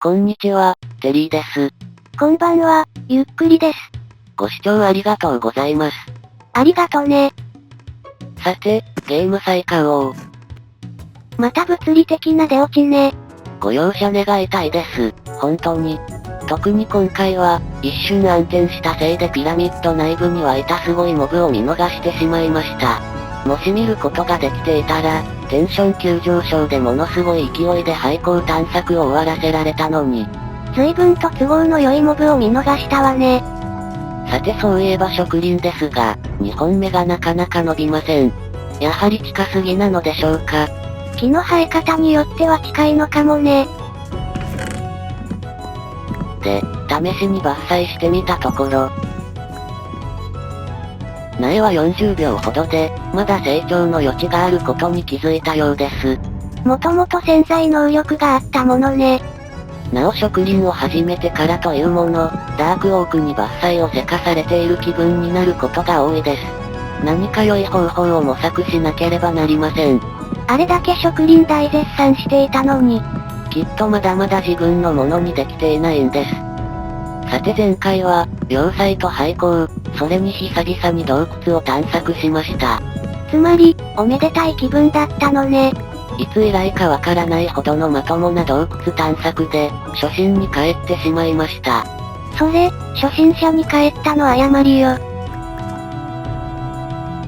こんにちは、テリーです。こんばんは、ゆっくりです。ご視聴ありがとうございます。ありがとね。さて、ゲーム再開を。また物理的な出落ちね。ご容赦願いたいです、本当に。特に今回は、一瞬暗転したせいでピラミッド内部にはいたすごいモブを見逃してしまいました。もし見ることができていたら、テンション急上昇でものすごい勢いで廃校探索を終わらせられたのに。随分と都合の良いモブを見逃したわね。さてそういえば植林ですが、2本目がなかなか伸びません。やはり近すぎなのでしょうか。木の生え方によっては近いのかもね。で、試しに伐採してみたところ、苗は40秒ほどで、まだ成長の余地があることに気づいたようです。もともと潜在能力があったものね。なお植林を始めてからというもの、ダークオークに伐採をせかされている気分になることが多いです。何か良い方法を模索しなければなりません。あれだけ植林大絶賛していたのに。きっとまだまだ自分のものにできていないんです。さて前回は、要塞と廃校、それに久々に洞窟を探索しました。つまり、おめでたい気分だったのね。いつ以来かわからないほどのまともな洞窟探索で、初心に帰ってしまいました。それ、初心者に帰ったの誤りよ。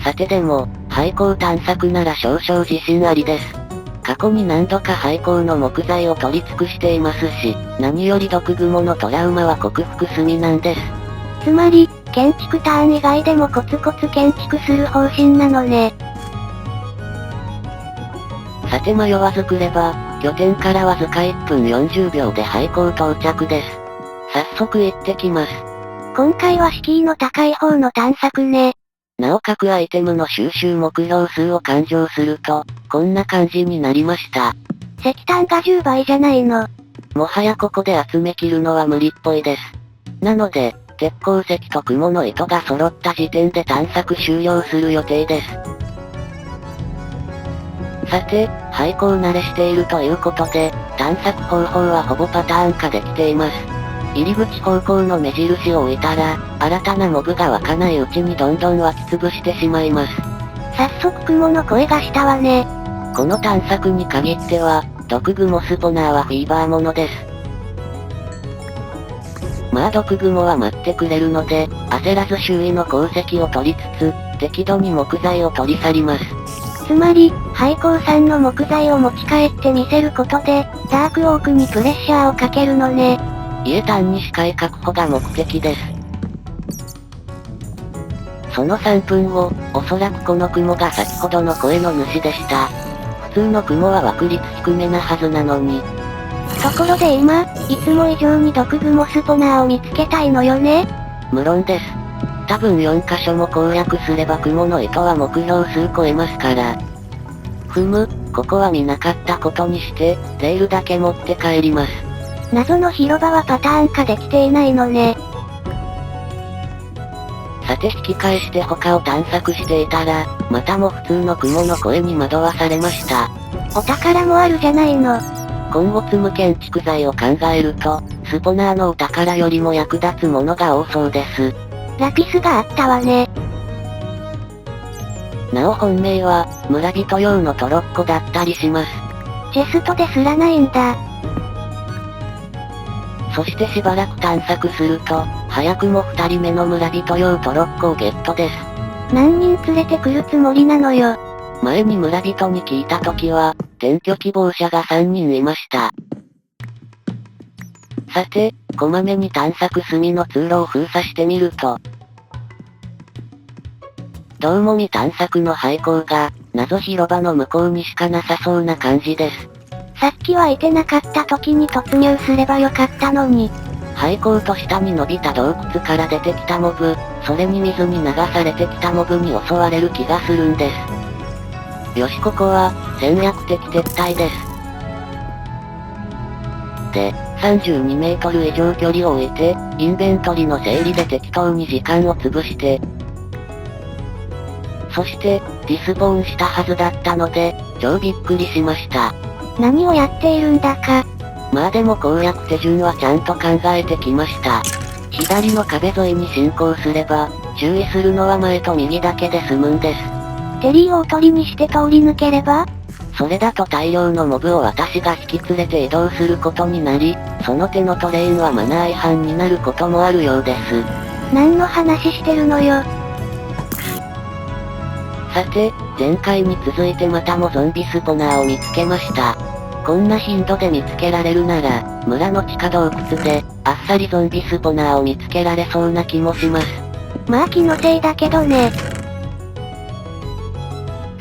さてでも、廃校探索なら少々自信ありです。過去に何度か廃校の木材を取り尽くしていますし、何より毒蜘蛛のトラウマは克服済みなんです。つまり、建築ターン以外でもコツコツ建築する方針なのね。さて迷わず来れば、拠点からわずか1分40秒で廃校到着です。早速行ってきます。今回は敷居の高い方の探索ね。なお各アイテムの収集目標数を勘定すると、こんな感じになりました。石炭が10倍じゃないの。もはやここで集めきるのは無理っぽいです。なので、鉄鉱石と雲の糸が揃った時点で探索終了する予定です。さて、廃校慣れしているということで、探索方法はほぼパターン化できています。入り口方向の目印を置いたら、新たなモブが湧かないうちにどんどん湧き潰してしまいます。早速雲の声がしたわね。この探索に限っては、毒蜘蛛スポナーはフィーバーものです。まあ毒蜘蛛は待ってくれるので、焦らず周囲の鉱石を取りつつ、適度に木材を取り去ります。つまり、廃鉱産の木材を持ち帰って見せることで、ダークオークにプレッシャーをかけるのね。いえ単に視界確保が目的です。その3分後、おそらくこの雲が先ほどの声の主でした。普通の雲は枠率低めなはずなのに。ところで今、いつも以上に毒蜘蛛スポナーを見つけたいのよね。無論です。多分4箇所も攻略すれば雲の糸は目標数超えますから。ここは見なかったことにして、レールだけ持って帰ります。謎の広場はパターン化できていないのね。さて引き返して他を探索していたら、またも普通の雲の声に惑わされました。お宝もあるじゃないの。今後積む建築材を考えると、スポナーのお宝よりも役立つものが多そうです。ラピスがあったわね。なお本命は、村人用のトロッコだったりします。チェストですらないんだ。そしてしばらく探索すると、早くも2人目の村人用トロッコをゲットです。何人連れてくるつもりなのよ。前に村人に聞いた時は、転居希望者が3人いました。さて、こまめに探索済みの通路を封鎖してみると、どうも未探索の廃校が、謎広場の向こうにしかなさそうな感じです。さっきはいてなかった時に突入すればよかったのに。廃校と下に伸びた洞窟から出てきたモブ、それに水に流されてきたモブに襲われる気がするんです。よしここは、戦略的撤退です。で、32メートル以上距離を置いて、インベントリの整理で適当に時間を潰して、そして、ディスポーンしたはずだったので、超びっくりしました。何をやっているんだか。まあでも攻略手順はちゃんと考えてきました。左の壁沿いに進行すれば、注意するのは前と右だけで済むんです。テリーをおとりにして通り抜ければ？それだと大量のモブを私が引き連れて移動することになり、その手のトレインはマナー違反になることもあるようです。何の話してるのよ。さて、前回に続いてまたもゾンビスポナーを見つけました。こんな頻度で見つけられるなら、村の地下洞窟で、あっさりゾンビスポナーを見つけられそうな気もします。まあ気のせいだけどね。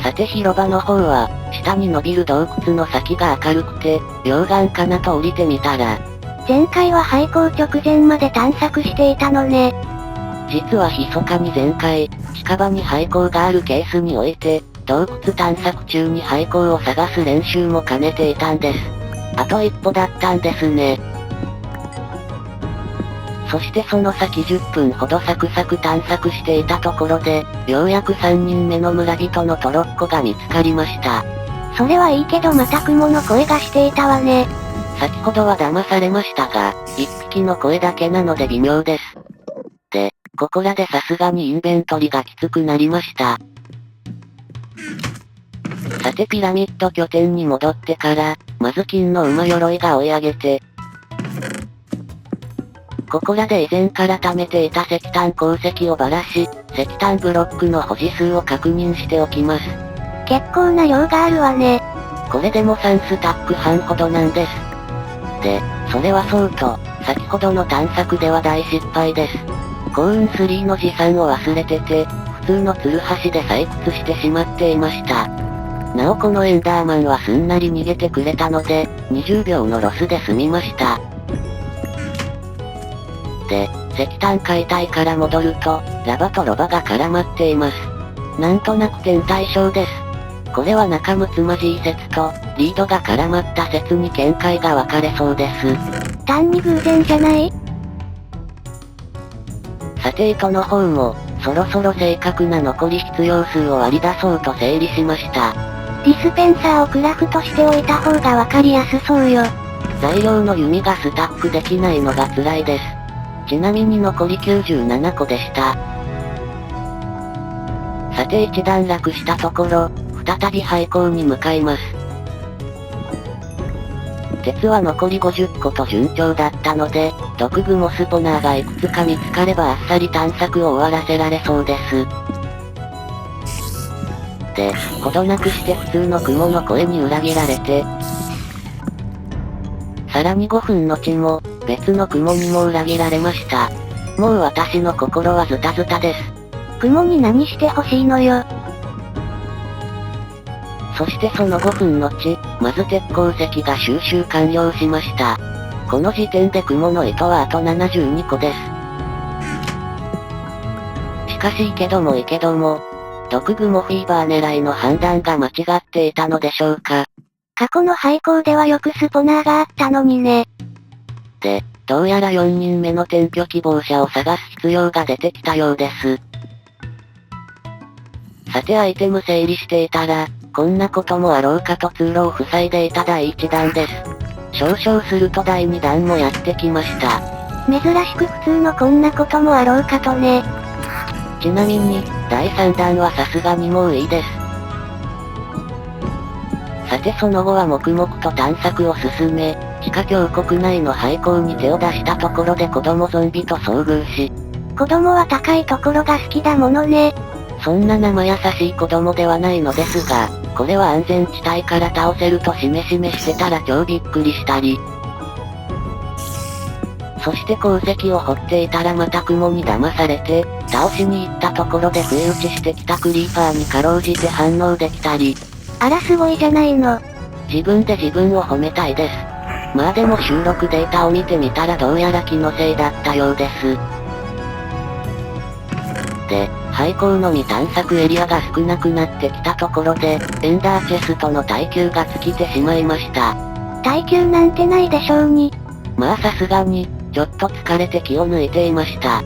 さて広場の方は、下に伸びる洞窟の先が明るくて、溶岩かなと降りてみたら、前回は廃校直前まで探索していたのね。実は密かに前回、近場に廃校があるケースにおいて、洞窟探索中に廃校を探す練習も兼ねていたんです。あと一歩だったんですね。そしてその先10分ほどサクサク探索していたところで、ようやく3人目の村人のトロッコが見つかりました。それはいいけどまた雲の声がしていたわね。先ほどは騙されましたが、一匹の声だけなので微妙です。で、ここらでさすがにインベントリがきつくなりました。さてピラミッド拠点に戻ってから、まず金の馬鎧が追い上げて、ここらで以前から貯めていた石炭鉱石をばらし、石炭ブロックの保持数を確認しておきます。結構な量があるわね。これでも3スタック半ほどなんです。で、それはそうと、先ほどの探索では大失敗です。幸運3の持参を忘れてて、普通のツルハシで採掘してしまっていました。なおこのエンダーマンはすんなり逃げてくれたので、20秒のロスで済みました。で、石炭解体から戻ると、ラバとロバが絡まっています。なんとなく天体ショーです。これは仲睦まじい説と、リードが絡まった説に見解が分かれそうです。単に偶然じゃない？さて糸の方も、そろそろ正確な残り必要数を割り出そうと整理しました。ディスペンサーをクラフトしておいた方が分かりやすそうよ。材料の弓がスタックできないのが辛いです。ちなみに残り97個でした。さて一段落したところ、再び廃校に向かいます。鉄は残り50個と順調だったので、毒グモスポナーがいくつか見つかればあっさり探索を終わらせられそうです。で、ほどなくして普通のクモの声に裏切られて、さらに5分後も、別のクモにも裏切られました。もう私の心はズタズタです。クモに何してほしいのよ。そしてその5分後、まず鉄鉱石が収集完了しました。この時点でクモの糸はあと72個です。しかしいけども、毒グモフィーバー狙いの判断が間違っていたのでしょうか。過去の廃校ではよくスポナーがあったのにね。で、どうやら4人目の転居希望者を探す必要が出てきたようです。さてアイテム整理していたら、こんなこともあろうかと通路を塞いでいた第1弾です。少々すると第2弾もやってきました。珍しく普通のこんなこともあろうかとね。ちなみに、第3弾はさすがにもういいです。さてその後は黙々と探索を進め、地下峡谷内の廃校に手を出したところで子供ゾンビと遭遇し、子供は高いところが好きだものね。そんな生優しい子供ではないのですが、これは安全地帯から倒せるとしめしてたら超びっくりしたり。そして鉱石を掘っていたらまた雲に騙されて、倒しに行ったところで不意打ちしてきたクリーパーにかろうじて反応できたり。あらすごいじゃないの。自分で自分を褒めたいです。まあでも収録データを見てみたらどうやら気のせいだったようです。で、廃校のみ探索エリアが少なくなってきたところで、エンダーチェストの耐久が尽きてしまいました。耐久なんてないでしょうに。まあさすがに、ちょっと疲れて気を抜いていました。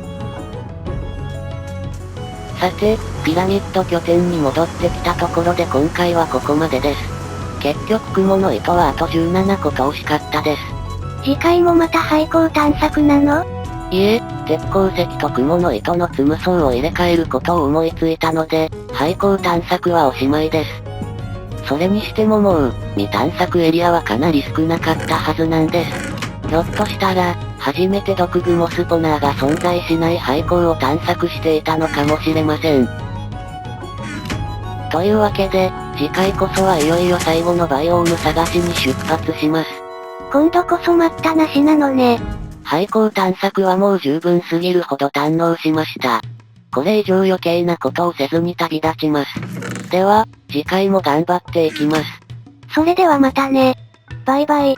さて、ピラミッド拠点に戻ってきたところで今回はここまでです。結局雲の糸はあと17個と惜しかったです。次回もまた廃校探索なの？いえ、鉄鉱石と雲の糸の積む層を入れ替えることを思いついたので、廃校探索はおしまいです。それにしてももう、未探索エリアはかなり少なかったはずなんです。ひょっとしたら、初めて毒グモスポナーが存在しない廃校を探索していたのかもしれません。というわけで、次回こそはいよいよ最後のバイオーム探しに出発します。今度こそ待ったなしなのね。廃校探索はもう十分すぎるほど堪能しました。これ以上余計なことをせずに旅立ちます。では、次回も頑張っていきます。それではまたね。バイバイ。